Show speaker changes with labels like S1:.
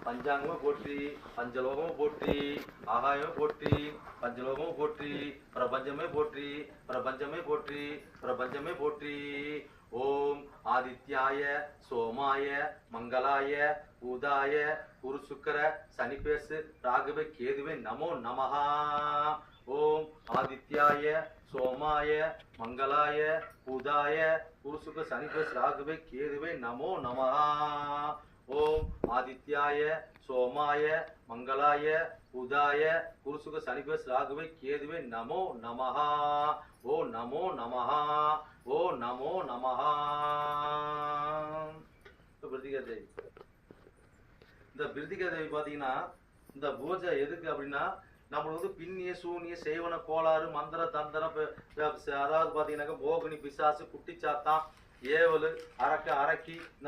S1: பஞ்சாங்கமும் போற்றி, பஞ்சலோகமும் போற்றி, ஆகாயமும் போற்றி, பஞ்சலோகமும் போற்றி, பிரபஞ்சமே போற்றி, பிரபஞ்சமே போற்றி, பிரபஞ்சமே போற்றி. ஓம் ஆதித்யாய சோமாய மங்களாய பூதாய குரு சுக்கர சனிபேசு ராகவே கேதுவே நமோ நமஹா. ஓம் ஆதித்யாய சோமாய மங்களாய பூதாய குரு சுக்கர சனிபேசு ராகவே கேதுவே நமோ நமஹா. ஓம் ஆதித்யாய சோமாய மங்களாய பூதாய குரு சுக்கர சனிபேசு ராகவே கேதுவே நமோ நமஹா. ஓ நமோ நமஹா. ஓ நமோ நமஹா. பிருத்திகா தேவி, இந்த பிருத்திகா தேவி பாத்தீங்கன்னா இந்த பூஜை எதுக்கு அப்படின்னா நம்மளுக்கு பின்னிய சூனிய செய்வன கோளாறு மந்திர தந்திரம் அதாவது பாத்தீங்கன்னாக்க போகனி பிசாசு குட்டிச்சாத்தான் ஏவலு அரக்க அரக்கி